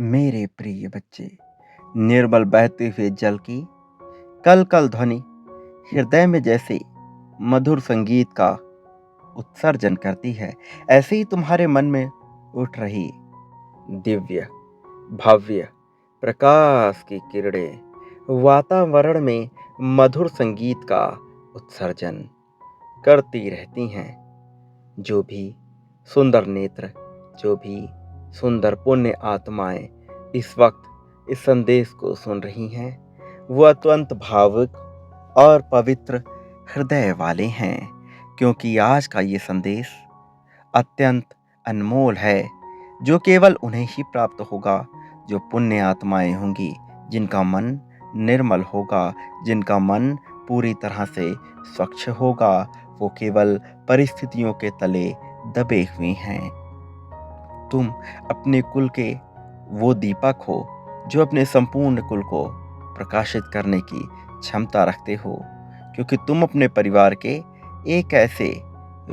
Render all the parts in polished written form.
मेरे प्रिय बच्चे, निर्मल बहते हुए जल की कल कल ध्वनि हृदय में जैसे मधुर संगीत का उत्सर्जन करती है, ऐसे ही तुम्हारे मन में उठ रही दिव्य भव्य प्रकाश की किरणें वातावरण में मधुर संगीत का उत्सर्जन करती रहती हैं। जो भी सुंदर नेत्र, जो भी सुंदर पुण्य आत्माएं इस वक्त इस संदेश को सुन रही हैं, वो अत्यंत भावुक और पवित्र हृदय वाले हैं, क्योंकि आज का ये संदेश अत्यंत अनमोल है, जो केवल उन्हें ही प्राप्त होगा जो पुण्य आत्माएं होंगी, जिनका मन निर्मल होगा, जिनका मन पूरी तरह से स्वच्छ होगा। वो केवल परिस्थितियों के तले दबे हुए हैं। तुम अपने कुल के वो दीपक हो जो अपने संपूर्ण कुल को प्रकाशित करने की क्षमता रखते हो, क्योंकि तुम अपने परिवार के एक ऐसे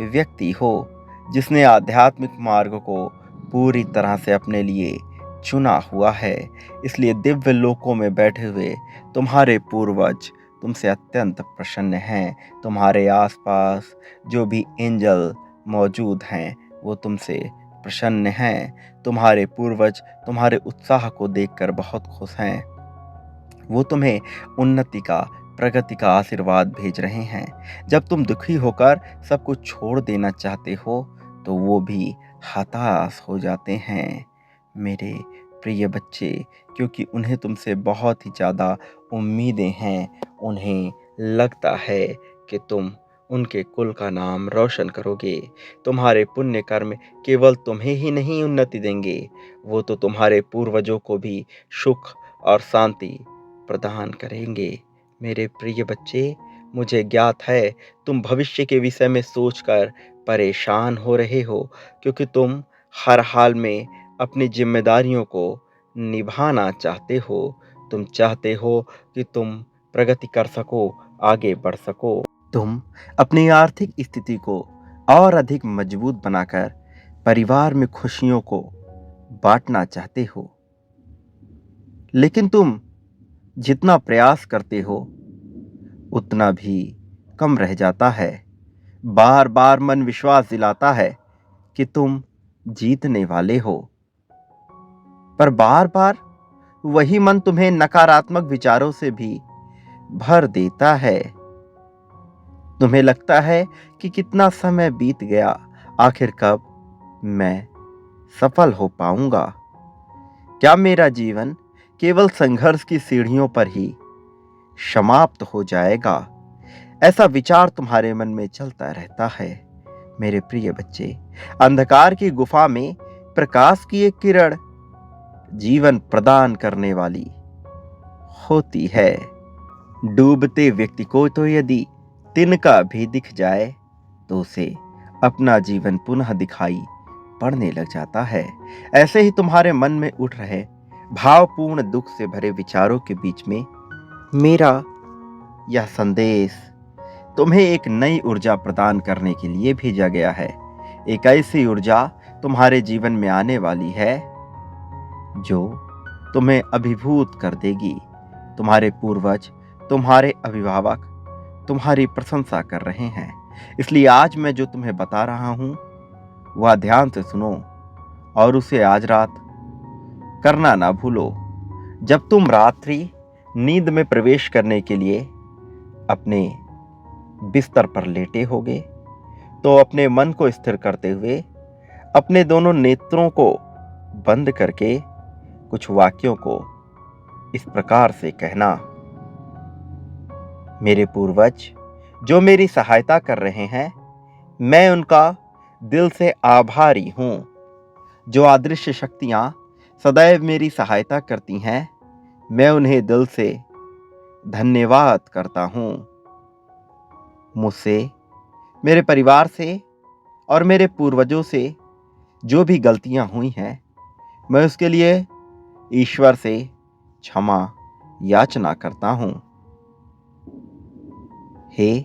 व्यक्ति हो जिसने आध्यात्मिक मार्ग को पूरी तरह से अपने लिए चुना हुआ है। इसलिए दिव्य लोकों में बैठे हुए तुम्हारे पूर्वज तुमसे अत्यंत प्रसन्न हैं। तुम्हारे आसपास जो भी एंजल मौजूद हैं वो तुमसे प्रसन्न हैं। तुम्हारे पूर्वज तुम्हारे उत्साह को देखकर बहुत खुश हैं। वो तुम्हें उन्नति का, प्रगति का आशीर्वाद भेज रहे हैं। जब तुम दुखी होकर सब कुछ छोड़ देना चाहते हो तो वो भी हताश हो जाते हैं, मेरे प्रिय बच्चे, क्योंकि उन्हें तुमसे बहुत ही ज़्यादा उम्मीदें हैं। उन्हें लगता है कि तुम उनके कुल का नाम रोशन करोगे। तुम्हारे पुण्य कर्म केवल तुम्हें ही नहीं उन्नति देंगे, वो तो तुम्हारे पूर्वजों को भी सुख और शांति प्रदान करेंगे। मेरे प्रिय बच्चे, मुझे ज्ञात है तुम भविष्य के विषय में सोचकर परेशान हो रहे हो, क्योंकि तुम हर हाल में अपनी जिम्मेदारियों को निभाना चाहते हो। तुम चाहते हो कि तुम प्रगति कर सको, आगे बढ़ सको। तुम अपनी आर्थिक स्थिति को और अधिक मजबूत बनाकर परिवार में खुशियों को बांटना चाहते हो, लेकिन तुम जितना प्रयास करते हो उतना भी कम रह जाता है। बार बार मन विश्वास दिलाता है कि तुम जीतने वाले हो, पर बार बार वही मन तुम्हें नकारात्मक विचारों से भी भर देता है। तुम्हें लगता है कि कितना समय बीत गया, आखिर कब मैं सफल हो पाऊंगा? क्या मेरा जीवन केवल संघर्ष की सीढ़ियों पर ही समाप्त हो जाएगा? ऐसा विचार तुम्हारे मन में चलता रहता है। मेरे प्रिय बच्चे, अंधकार की गुफा में प्रकाश की एक किरण जीवन प्रदान करने वाली होती है। डूबते व्यक्ति को तो यदि तिनका भी दिख जाए तो उसे अपना जीवन पुनः दिखाई पड़ने लग जाता है। ऐसे ही तुम्हारे मन में उठ रहे भावपूर्ण दुख से भरे विचारों के बीच में मेरा यह संदेश तुम्हें एक नई ऊर्जा प्रदान करने के लिए भेजा गया है। एक ऐसी ऊर्जा तुम्हारे जीवन में आने वाली है जो तुम्हें अभिभूत कर देगी। तुम्हारे पूर्वज, तुम्हारे अभिभावक तुम्हारी प्रशंसा कर रहे हैं, इसलिए आज मैं जो तुम्हें बता रहा हूं वह ध्यान से सुनो और उसे आज रात करना ना भूलो। जब तुम रात्रि नींद में प्रवेश करने के लिए अपने बिस्तर पर लेटे होगे तो अपने मन को स्थिर करते हुए अपने दोनों नेत्रों को बंद करके कुछ वाक्यों को इस प्रकार से कहना। मेरे पूर्वज जो मेरी सहायता कर रहे हैं, मैं उनका दिल से आभारी हूं। जो अदृश्य शक्तियां सदैव मेरी सहायता करती हैं, मैं उन्हें दिल से धन्यवाद करता हूं। मुझसे, मेरे परिवार से और मेरे पूर्वजों से जो भी गलतियां हुई हैं, मैं उसके लिए ईश्वर से क्षमा याचना करता हूं। हे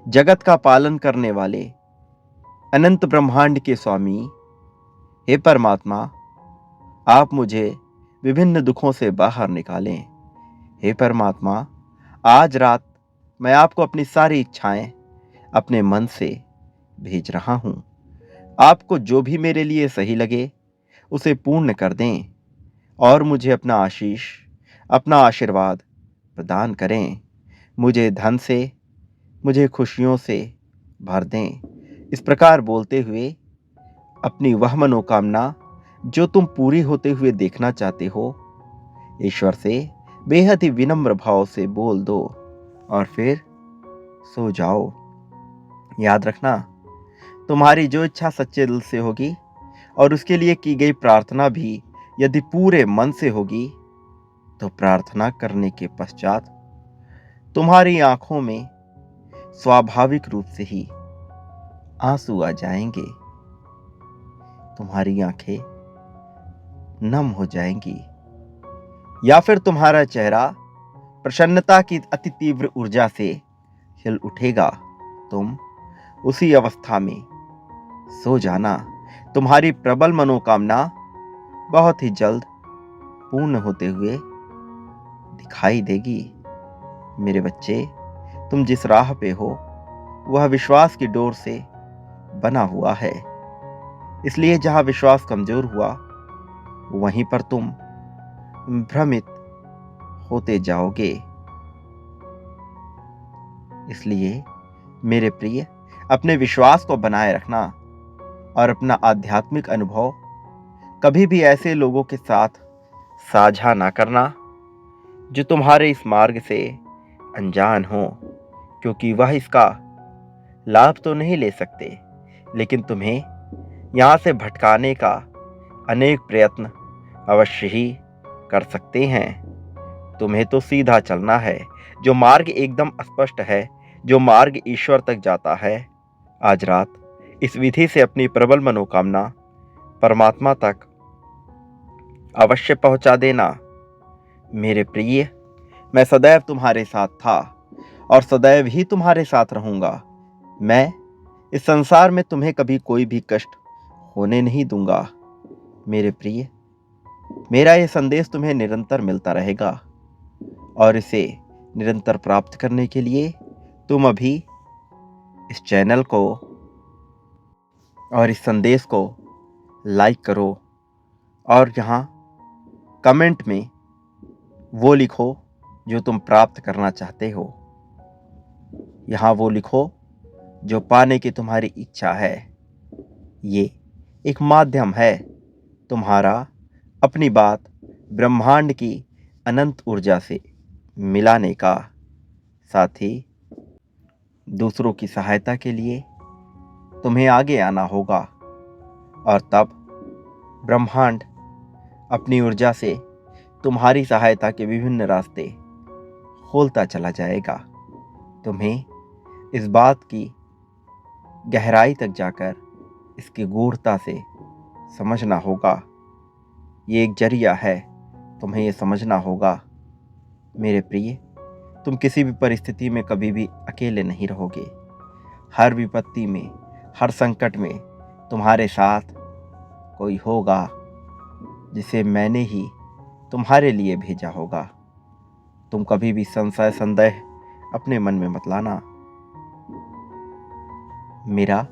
जगत का पालन करने वाले अनंत ब्रह्मांड के स्वामी, हे परमात्मा, आप मुझे विभिन्न दुखों से बाहर निकालें। हे परमात्मा, आज रात मैं आपको अपनी सारी इच्छाएं अपने मन से भेज रहा हूं। आपको जो भी मेरे लिए सही लगे उसे पूर्ण कर दें और मुझे अपना आशीष, अपना आशीर्वाद प्रदान करें। मुझे धन से, मुझे खुशियों से भर दें। इस प्रकार बोलते हुए अपनी वह मनोकामना जो तुम पूरी होते हुए देखना चाहते हो, ईश्वर से बेहद ही विनम्र भाव से बोल दो और फिर सो जाओ। याद रखना, तुम्हारी जो इच्छा सच्चे दिल से होगी और उसके लिए की गई प्रार्थना भी यदि पूरे मन से होगी, तो प्रार्थना करने के पश्चात तुम्हारी आंखों में स्वाभाविक रूप से ही आंसू आ जाएंगे। तुम्हारी आंखें नम हो जाएंगी या फिर तुम्हारा चेहरा प्रसन्नता की अति तीव्र ऊर्जा से हिल उठेगा। तुम उसी अवस्था में सो जाना। तुम्हारी प्रबल मनोकामना बहुत ही जल्द पूर्ण होते हुए दिखाई देगी। मेरे बच्चे, तुम जिस राह पे हो वह विश्वास की डोर से बना हुआ है, इसलिए जहां विश्वास कमजोर हुआ वहीं पर तुम भ्रमित होते जाओगे। इसलिए मेरे प्रिय, अपने विश्वास को बनाए रखना और अपना आध्यात्मिक अनुभव कभी भी ऐसे लोगों के साथ साझा ना करना जो तुम्हारे इस मार्ग से अनजान हो, क्योंकि वह इसका लाभ तो नहीं ले सकते, लेकिन तुम्हें यहाँ से भटकाने का अनेक प्रयत्न अवश्य ही कर सकते हैं। तुम्हें तो सीधा चलना है, जो मार्ग एकदम स्पष्ट है, जो मार्ग ईश्वर तक जाता है। आज रात इस विधि से अपनी प्रबल मनोकामना परमात्मा तक अवश्य पहुंचा देना। मेरे प्रिय, मैं सदैव तुम्हारे साथ था और सदैव ही तुम्हारे साथ रहूंगा। मैं इस संसार में तुम्हें कभी कोई भी कष्ट होने नहीं दूंगा। मेरे प्रिय, मेरा यह संदेश तुम्हें निरंतर मिलता रहेगा और इसे निरंतर प्राप्त करने के लिए तुम अभी इस चैनल को और इस संदेश को लाइक करो और यहाँ कमेंट में वो लिखो जो तुम प्राप्त करना चाहते हो। यहाँ वो लिखो जो पाने की तुम्हारी इच्छा है। ये एक माध्यम है तुम्हारा अपनी बात ब्रह्मांड की अनंत ऊर्जा से मिलाने का। साथ ही दूसरों की सहायता के लिए तुम्हें आगे आना होगा और तब ब्रह्मांड अपनी ऊर्जा से तुम्हारी सहायता के विभिन्न रास्ते खोलता चला जाएगा। तुम्हें इस बात की गहराई तक जाकर इसकी गूढ़ता से समझना होगा। ये एक जरिया है, तुम्हें ये समझना होगा। मेरे प्रिय, तुम किसी भी परिस्थिति में कभी भी अकेले नहीं रहोगे। हर विपत्ति में, हर संकट में तुम्हारे साथ कोई होगा जिसे मैंने ही तुम्हारे लिए भेजा होगा। तुम कभी भी संशय संदेह अपने मन में मत लाना। मेरा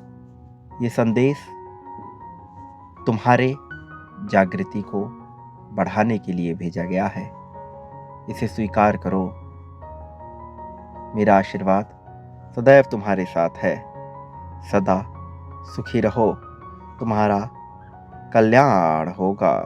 ये संदेश तुम्हारे जागृति को बढ़ाने के लिए भेजा गया है। इसे स्वीकार करो। मेरा आशीर्वाद सदैव तुम्हारे साथ है। सदा सुखी रहो, तुम्हारा कल्याण होगा।